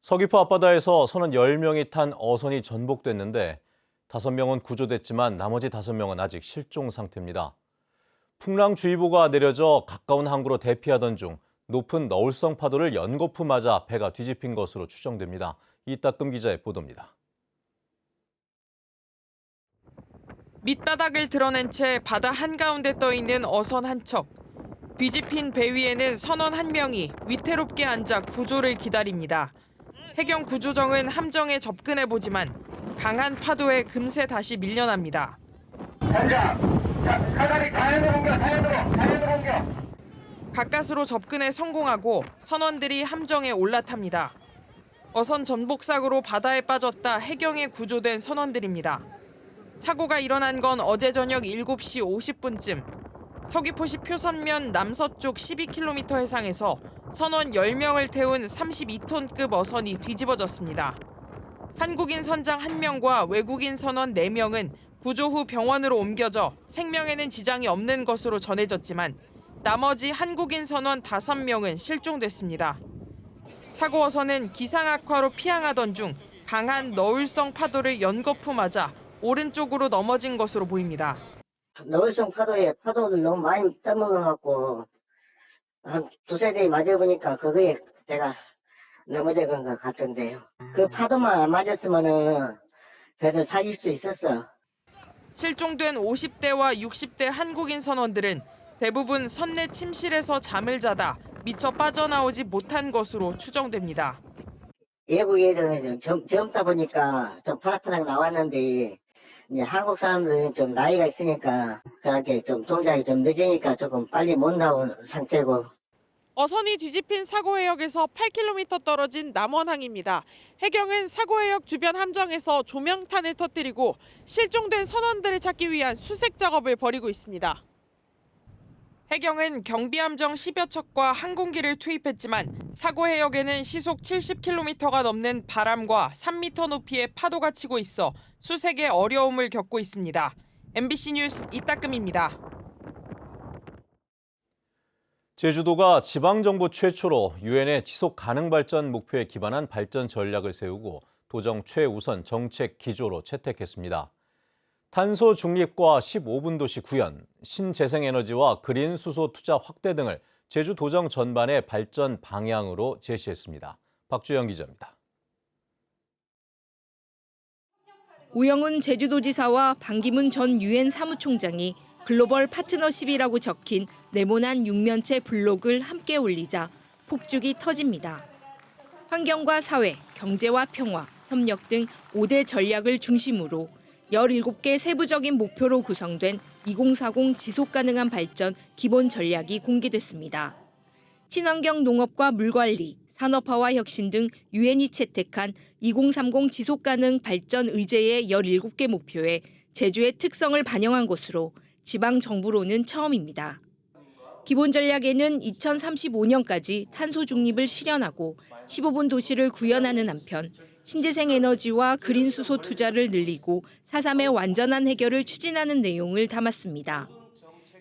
서귀포 앞바다에서 선원 10명이 탄 어선이 전복됐는데 5명은 구조됐지만 나머지 5명은 아직 실종 상태입니다. 풍랑주의보가 내려져 가까운 항구로 대피하던 중 높은 너울성 파도를 연거푸 맞아 배가 뒤집힌 것으로 추정됩니다. 이따금 기자의 보도입니다. 밑바닥을 드러낸 채 바다 한가운데 떠있는 어선 한 척. 뒤집힌 배 위에는 선원 1명이 위태롭게 앉아 구조를 기다립니다. 해경 구조정은 함정에 접근해보지만 강한 파도에 금세 다시 밀려납니다. 사다리 자연으로 옮겨. 가까스로 접근에 성공하고 선원들이 함정에 올라탑니다. 어선 전복사고로 바다에 빠졌다 해경에 구조된 선원들입니다. 사고가 일어난 건 어제 저녁 7시 50분쯤. 서귀포시 표선면 남서쪽 12km 해상에서 선원 10명을 태운 32톤급 어선이 뒤집어졌습니다. 한국인 선장 1명과 외국인 선원 4명은 구조 후 병원으로 옮겨져 생명에는 지장이 없는 것으로 전해졌지만 나머지 한국인 선원 5명은 실종됐습니다. 사고 어선은 기상 악화로 피항하던 중 강한 너울성 파도를 연거푸 맞아 오른쪽으로 넘어진 것으로 보입니다. 너울성 파도에 파도를 너무 많이 떠먹어갖고 한 두세 대에 맞아보니까 그거에 내가 넘어진 것 같던데요. 그 파도만 안 맞았으면은 배를 살릴 수 있었어. 실종된 50대와 60대 한국인 선원들은 대부분 선내 침실에서 잠을 자다 미처 빠져나오지 못한 것으로 추정됩니다. 외국 애들은 젊다 보니까 좀 파닥파닥 나왔는데 이제 한국 사람들은 좀 나이가 있으니까 그한테 좀 동작이 좀 늦으니까 조금 빨리 못 나온 상태고. 어선이 뒤집힌 사고해역에서 8km 떨어진 남원항입니다. 해경은 사고해역 주변 함정에서 조명탄을 터뜨리고 실종된 선원들을 찾기 위한 수색 작업을 벌이고 있습니다. 해경은 경비함정 10여 척과 항공기를 투입했지만 사고해역에는 시속 70km가 넘는 바람과 3m 높이의 파도가 치고 있어 수색에 어려움을 겪고 있습니다. MBC 뉴스 이따금입니다. 제주도가 지방정부 최초로 유엔의 지속가능발전 목표에 기반한 발전 전략을 세우고 도정 최우선 정책 기조로 채택했습니다. 탄소 중립과 15분 도시 구현, 신재생에너지와 그린 수소 투자 확대 등을 제주 도정 전반의 발전 방향으로 제시했습니다. 박주영 기자입니다. 오영훈 제주도지사와 반기문 전 유엔 사무총장이 글로벌 파트너십이라고 적힌 네모난 6면체 블록을 함께 올리자 폭죽이 터집니다. 환경과 사회, 경제와 평화, 협력 등 5대 전략을 중심으로 17개 세부적인 목표로 구성된 2040 지속가능한 발전 기본 전략이 공개됐습니다. 친환경 농업과 물관리, 산업화와 혁신 등 유엔이 채택한 2030 지속가능 발전 의제의 17개 목표에 제주의 특성을 반영한 것으로 지방정부로는 처음입니다. 기본 전략에는 2035년까지 탄소 중립을 실현하고 15분 도시를 구현하는 한편 신재생 에너지와 그린 수소 투자를 늘리고 4.3의 완전한 해결을 추진하는 내용을 담았습니다.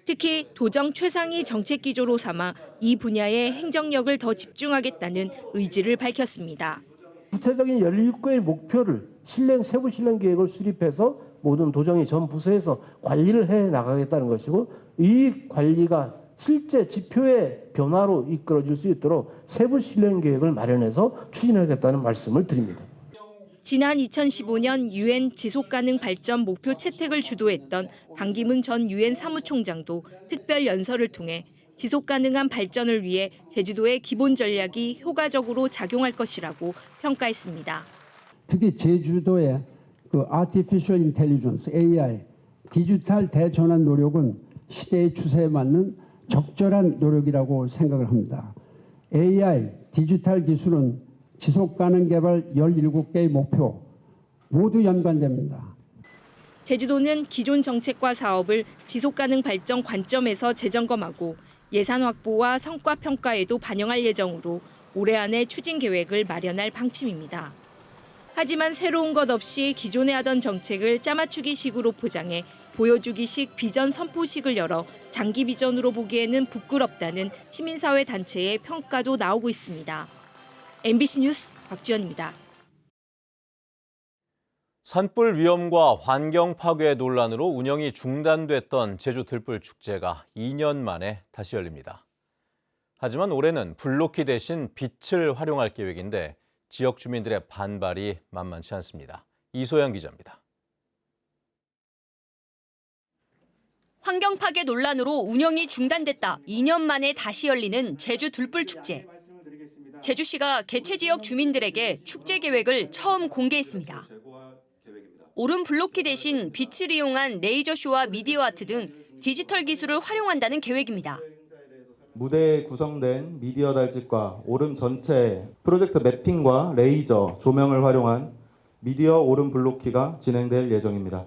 특히 도정 최상위 정책 기조로 삼아 이 분야에 행정력을 더 집중하겠다는 의지를 밝혔습니다. 구체적인 17개의 목표를 세부 실행 계획을 수립해서 모든 도정의 전 부서에서 관리를 해 나가겠다는 것이고 이 관리가 실제 지표의 변화로 이끌어질 수 있도록 세부 실행 계획을 마련해서 추진하겠다는 말씀을 드립니다. 지난 2015년 유엔 지속가능 발전 목표 채택을 주도했던 반기문 전 유엔 사무총장도 특별 연설을 통해 지속가능한 발전을 위해 제주도의 기본 전략이 효과적으로 작용할 것이라고 평가했습니다. 특히 제주도의 Artificial Intelligence, AI, 디지털 대전환 노력은 시대의 추세에 맞는 적절한 노력이라고 생각을 합니다. AI, 디지털 기술은 지속가능 개발 17개의 목표 모두 연관됩니다. 제주도는 기존 정책과 사업을 지속가능 발전 관점에서 재점검하고 예산 확보와 성과 평가에도 반영할 예정으로 올해 안에 추진 계획을 마련할 방침입니다. 하지만 새로운 것 없이 기존에 하던 정책을 짜맞추기식으로 포장해 보여주기식 비전 선포식을 열어 장기 비전으로 보기에는 부끄럽다는 시민사회 단체의 평가도 나오고 있습니다. MBC 뉴스 박주연입니다. 산불 위험과 환경 파괴 논란으로 운영이 중단됐던 제주 들불 축제가 2년 만에 다시 열립니다. 하지만 올해는 블로키 대신 빛을 활용할 계획인데 지역 주민들의 반발이 만만치 않습니다. 이소영 기자입니다. 환경 파괴 논란으로 운영이 중단됐다 2년 만에 다시 열리는 제주 들불 축제. 제주시가 개최 지역 주민들에게 축제 계획을 처음 공개했습니다. 오름 블로키 대신 빛을 이용한 레이저쇼와 미디어 아트 등 디지털 기술을 활용한다는 계획입니다. 무대에 구성된 미디어 달짓과 오름 전체 프로젝트 매핑과 레이저, 조명을 활용한 미디어 오름 블로키가 진행될 예정입니다.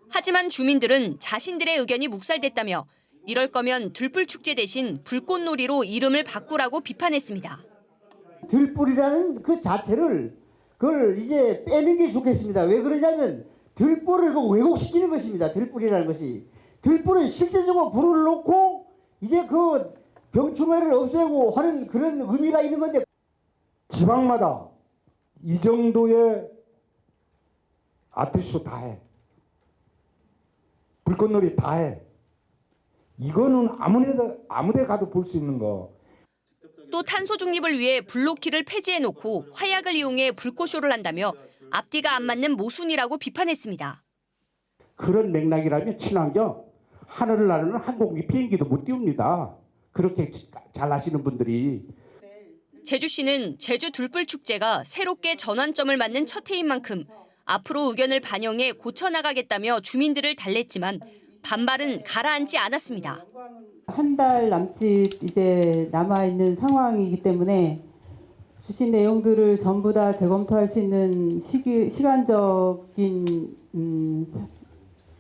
하지만 주민들은 자신들의 의견이 묵살됐다며 이럴 거면 들불 축제 대신 불꽃놀이로 이름을 바꾸라고 비판했습니다. 들불이라는 그 자체를 그걸 이제 빼는 게 좋겠습니다. 왜 그러냐면 들불을 왜곡시키는 것입니다. 들불이라는 것이. 들불은 실제적으로 불을 놓고 이제 그 병충해를 없애고 하는 그런 의미가 있는 건데 지방마다 이 정도의 아트쇼 다 해. 불꽃놀이 다 해. 이거는 아무데 가도 볼 수 있는 거. 또 탄소 중립을 위해 블로키를 폐지해놓고 화약을 이용해 불꽃쇼를 한다며 앞뒤가 안 맞는 모순이라고 비판했습니다. 그런 맥락이라면 친환경, 하늘을 나르는 항공기 비행기도 못 띄웁니다. 그렇게 잘 아시는 분들이. 제주시는 제주 들불 축제가 새롭게 전환점을 맞는 첫 해인 만큼 앞으로 의견을 반영해 고쳐나가겠다며 주민들을 달랬지만 반발은 가라앉지 않았습니다. 한 달 남짓 이제 남아있는 상황이기 때문에 주신 내용들을 전부 다 재검토할 수 있는 시간적인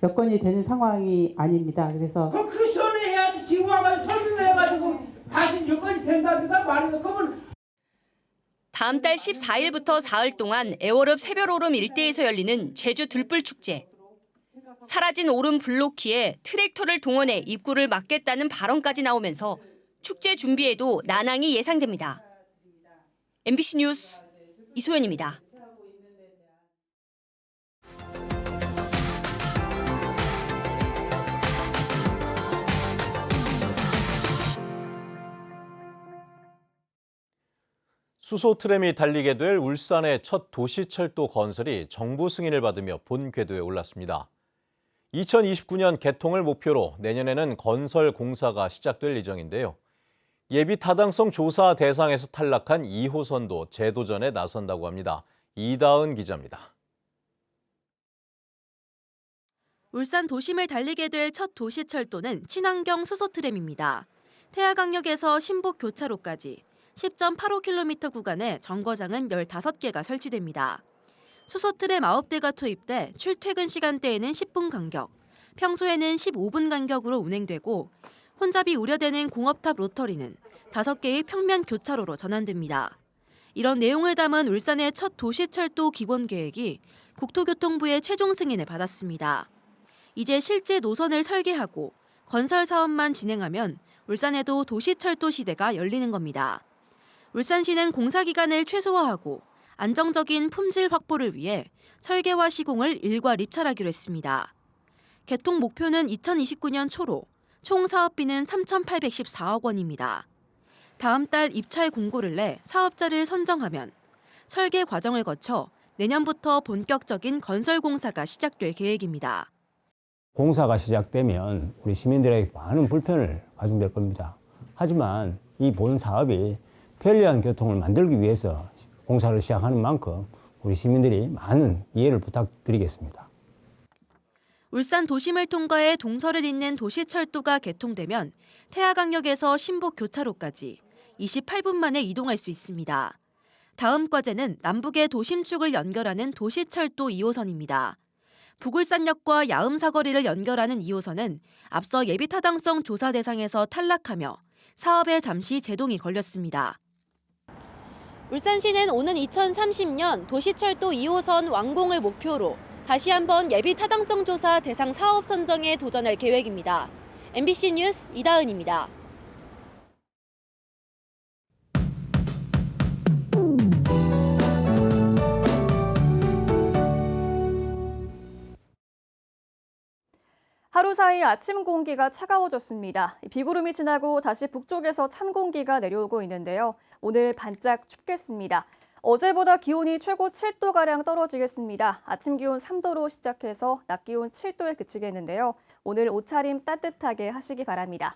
여건이 되는 상황이 아닙니다. 그래서 그 전에 해야지. 지금 와가지고 설명해가지고 다시 여건이 된답니다. 말이다. 그러면 다음 달 14일부터 사흘 동안 애월읍 새별오름 일대에서 열리는 제주 들불 축제. 사라진 오름 블로키에 트랙터를 동원해 입구를 막겠다는 발언까지 나오면서 축제 준비에도 난항이 예상됩니다. MBC 뉴스 이소연입니다. 수소 트램이 달리게 될 울산의 첫 도시철도 건설이 정부 승인을 받으며 본 궤도에 올랐습니다. 2029년 개통을 목표로 내년에는 건설 공사가 시작될 예정인데요. 예비 타당성 조사 대상에서 탈락한 2호선도 재도전에 나선다고 합니다. 이다은 기자입니다. 울산 도심을 달리게 될 첫 도시철도는 친환경 수소트램입니다. 태화강역에서 신복 교차로까지 10.85km 구간에 정거장은 15개가 설치됩니다. 수소트램 9대가 투입돼 출퇴근 시간대에는 10분 간격, 평소에는 15분 간격으로 운행되고 혼잡이 우려되는 공업탑 로터리는 5개의 평면 교차로로 전환됩니다. 이런 내용을 담은 울산의 첫 도시철도 기본 계획이 국토교통부의 최종 승인을 받았습니다. 이제 실제 노선을 설계하고 건설 사업만 진행하면 울산에도 도시철도 시대가 열리는 겁니다. 울산시는 공사 기간을 최소화하고 안정적인 품질 확보를 위해 설계와 시공을 일괄 입찰하기로 했습니다. 개통 목표는 2029년 초로, 총 사업비는 3,814억 원입니다. 다음 달 입찰 공고를 내 사업자를 선정하면 설계 과정을 거쳐 내년부터 본격적인 건설 공사가 시작될 계획입니다. 공사가 시작되면 우리 시민들에게 많은 불편을 가중될 겁니다. 하지만 이 본 사업이 편리한 교통을 만들기 위해서 공사를 시작하는 만큼 우리 시민들이 많은 이해를 부탁드리겠습니다. 울산 도심을 통과해 동서를 잇는 도시철도가 개통되면 태화강역에서 신복 교차로까지 28분 만에 이동할 수 있습니다. 다음 과제는 남북의 도심축을 연결하는 도시철도 2호선입니다. 부굴산역과 야음사거리를 연결하는 2호선은 앞서 예비타당성 조사 대상에서 탈락하며 사업에 잠시 제동이 걸렸습니다. 울산시는 오는 2030년 도시철도 2호선 완공을 목표로 다시 한번 예비타당성 조사 대상 사업 선정에 도전할 계획입니다. MBC 뉴스 이다은입니다. 하루 사이 아침 공기가 차가워졌습니다. 비구름이 지나고 다시 북쪽에서 찬 공기가 내려오고 있는데요. 오늘 반짝 춥겠습니다. 어제보다 기온이 최고 7도가량 떨어지겠습니다. 아침 기온 3도로 시작해서 낮 기온 7도에 그치겠는데요. 오늘 옷차림 따뜻하게 하시기 바랍니다.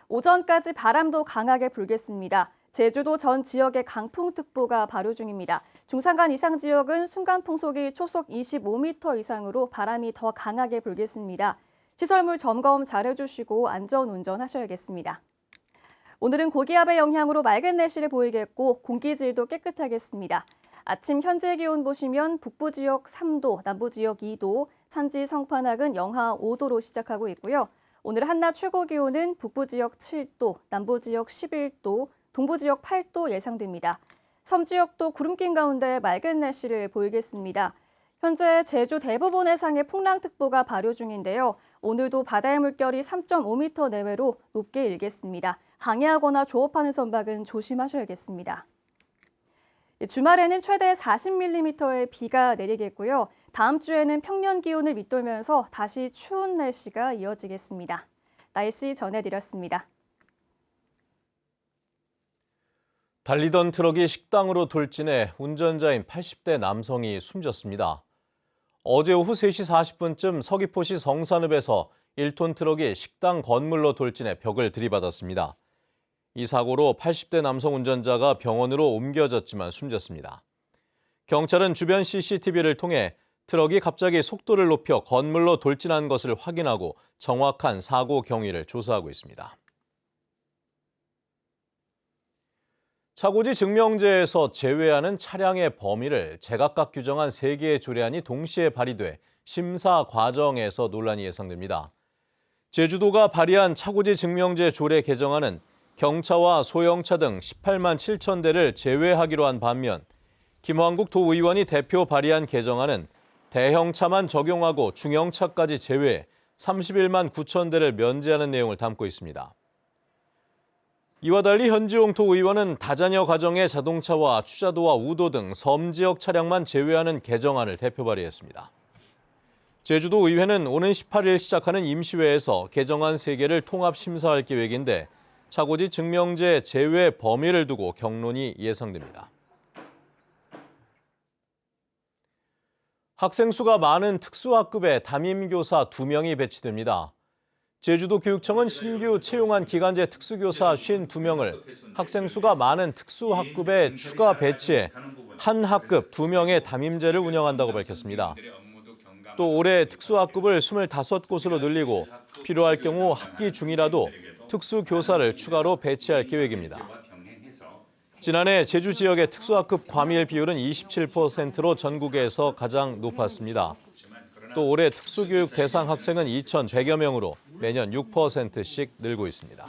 오전까지 바람도 강하게 불겠습니다. 제주도 전 지역에 강풍특보가 발효 중입니다. 중산간 이상 지역은 순간 풍속이 초속 25m 이상으로 바람이 더 강하게 불겠습니다. 시설물 점검 잘 해주시고 안전운전 하셔야겠습니다. 오늘은 고기압의 영향으로 맑은 날씨를 보이겠고 공기질도 깨끗하겠습니다. 아침 현재 기온 보시면 북부 지역 3도, 남부 지역 2도, 산지 성판악은 영하 5도로 시작하고 있고요. 오늘 한낮 최고 기온은 북부 지역 7도, 남부 지역 11도, 동부 지역 8도 예상됩니다. 섬 지역도 구름 낀 가운데 맑은 날씨를 보이겠습니다. 현재 제주 대부분 해상에 풍랑특보가 발효 중인데요. 오늘도 바다의 물결이 3.5m 내외로 높게 일겠습니다. 항해하거나 조업하는 선박은 조심하셔야겠습니다. 주말에는 최대 40mm의 비가 내리겠고요. 다음 주에는 평년 기온을 밑돌면서 다시 추운 날씨가 이어지겠습니다. 날씨 전해드렸습니다. 달리던 트럭이 식당으로 돌진해 운전자인 80대 남성이 숨졌습니다. 어제 오후 3시 40분쯤 서귀포시 성산읍에서 1톤 트럭이 식당 건물로 돌진해 벽을 들이받았습니다. 이 사고로 80대 남성 운전자가 병원으로 옮겨졌지만 숨졌습니다. 경찰은 주변 CCTV를 통해 트럭이 갑자기 속도를 높여 건물로 돌진한 것을 확인하고 정확한 사고 경위를 조사하고 있습니다. 차고지 증명제에서 제외하는 차량의 범위를 제각각 규정한 3개의 조례안이 동시에 발의돼 심사 과정에서 논란이 예상됩니다. 제주도가 발의한 차고지 증명제 조례 개정안은 경차와 소형차 등 18만 7천 대를 제외하기로 한 반면 김황국 도의원이 대표 발의한 개정안은 대형차만 적용하고 중형차까지 제외해 31만 9천 대를 면제하는 내용을 담고 있습니다. 이와 달리 현지용 도의원은 다자녀 가정의 자동차와 추자도와 우도 등 섬 지역 차량만 제외하는 개정안을 대표 발의했습니다. 제주도 의회는 오는 18일 시작하는 임시회에서 개정안 3개를 통합 심사할 계획인데 차고지 증명제 제외 범위를 두고 격론이 예상됩니다. 학생 수가 많은 특수학급에 담임교사 2명이 배치됩니다. 제주도 교육청은 신규 채용한 기간제 특수교사 52명을 학생 수가 많은 특수학급에 추가 배치해 한 학급 2명의 담임제를 운영한다고 밝혔습니다. 또 올해 특수학급을 25곳으로 늘리고 필요할 경우 학기 중이라도 특수교사를 추가로 배치할 계획입니다. 지난해 제주 지역의 특수학급 과밀 비율은 27%로 전국에서 가장 높았습니다. 또 올해 특수교육 대상 학생은 2,100여 명으로 매년 6%씩 늘고 있습니다.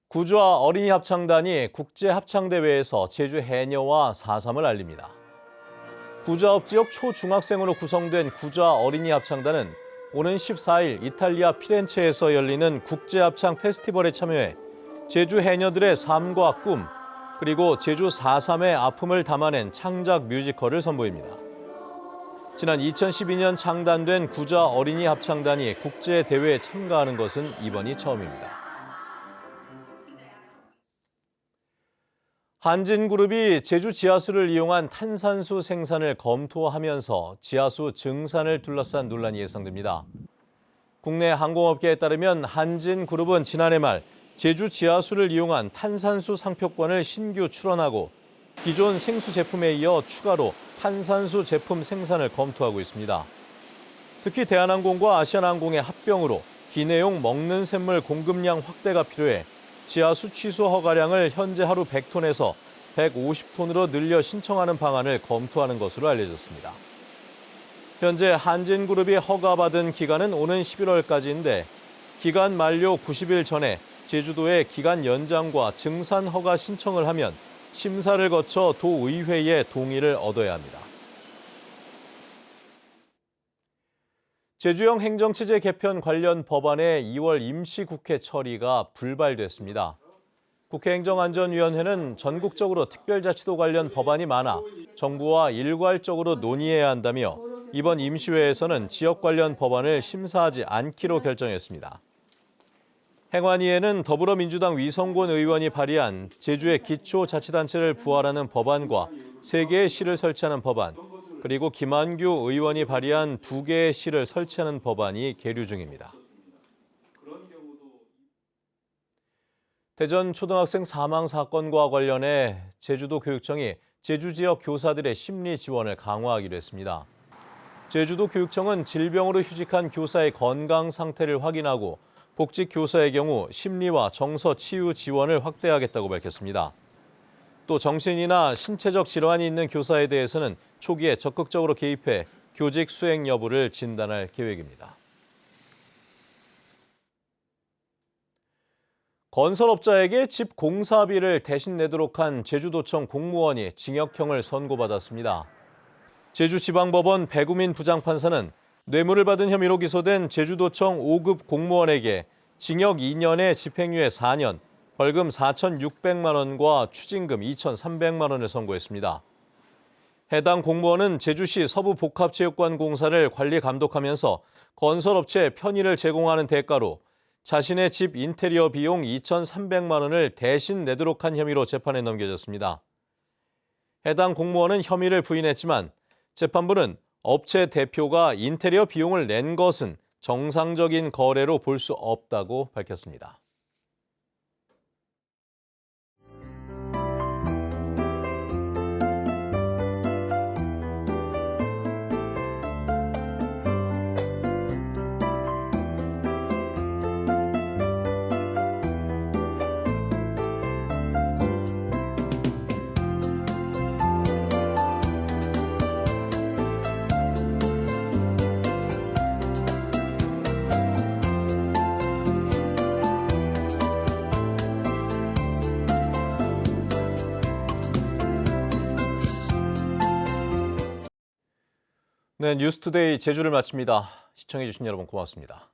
구좌 어린이 합창단이 국제합창대회에서 제주 해녀와 4.3을 알립니다. 구좌읍 지역 초중학생으로 구성된 구좌 어린이 합창단은 오는 14일 이탈리아 피렌체에서 열리는 국제합창 페스티벌에 참여해 제주 해녀들의 삶과 꿈, 그리고 제주 4.3의 아픔을 담아낸 창작 뮤지컬을 선보입니다. 지난 2012년 창단된 구좌 어린이 합창단이 국제대회에 참가하는 것은 이번이 처음입니다. 한진그룹이 제주 지하수를 이용한 탄산수 생산을 검토하면서 지하수 증산을 둘러싼 논란이 예상됩니다. 국내 항공업계에 따르면 한진그룹은 지난해 말 제주 지하수를 이용한 탄산수 상표권을 신규 출원하고 기존 생수 제품에 이어 추가로 탄산수 제품 생산을 검토하고 있습니다. 특히 대한항공과 아시아나항공의 합병으로 기내용 먹는 샘물 공급량 확대가 필요해 지하수 취소 허가량을 현재 하루 100톤에서 150톤으로 늘려 신청하는 방안을 검토하는 것으로 알려졌습니다. 현재 한진그룹이 허가받은 기간은 오는 11월까지인데 기간 만료 90일 전에 제주도에 기간 연장과 증산 허가 신청을 하면 심사를 거쳐 도의회의 동의를 얻어야 합니다. 제주형 행정체제 개편 관련 법안의 2월 임시국회 처리가 불발됐습니다. 국회 행정안전위원회는 전국적으로 특별자치도 관련 법안이 많아 정부와 일괄적으로 논의해야 한다며 이번 임시회에서는 지역 관련 법안을 심사하지 않기로 결정했습니다. 행안위에는 더불어민주당 위성곤 의원이 발의한 제주의 기초자치단체를 부활하는 법안과 3개의 시를 설치하는 법안, 그리고 김한규 의원이 발의한 2개의 시를 설치하는 법안이 계류 중입니다. 대전 초등학생 사망 사건과 관련해 제주도 교육청이 제주 지역 교사들의 심리 지원을 강화하기로 했습니다. 제주도 교육청은 질병으로 휴직한 교사의 건강 상태를 확인하고 복직 교사의 경우 심리와 정서 치유 지원을 확대하겠다고 밝혔습니다. 또 정신이나 신체적 질환이 있는 교사에 대해서는 초기에 적극적으로 개입해 교직 수행 여부를 진단할 계획입니다. 건설업자에게 집 공사비를 대신 내도록 한 제주도청 공무원이 징역형을 선고받았습니다. 제주지방법원 배구민 부장판사는 뇌물을 받은 혐의로 기소된 제주도청 5급 공무원에게 징역 2년에 집행유예 4년, 벌금 4,600만 원과 추징금 2,300만 원을 선고했습니다. 해당 공무원은 제주시 서부복합체육관공사를 관리 감독하면서 건설업체에 편의를 제공하는 대가로 자신의 집 인테리어 비용 2,300만 원을 대신 내도록 한 혐의로 재판에 넘겨졌습니다. 해당 공무원은 혐의를 부인했지만 재판부는 업체 대표가 인테리어 비용을 낸 것은 정상적인 거래로 볼 수 없다고 밝혔습니다. 네, 뉴스투데이 제주를 마칩니다. 시청해주신 여러분 고맙습니다.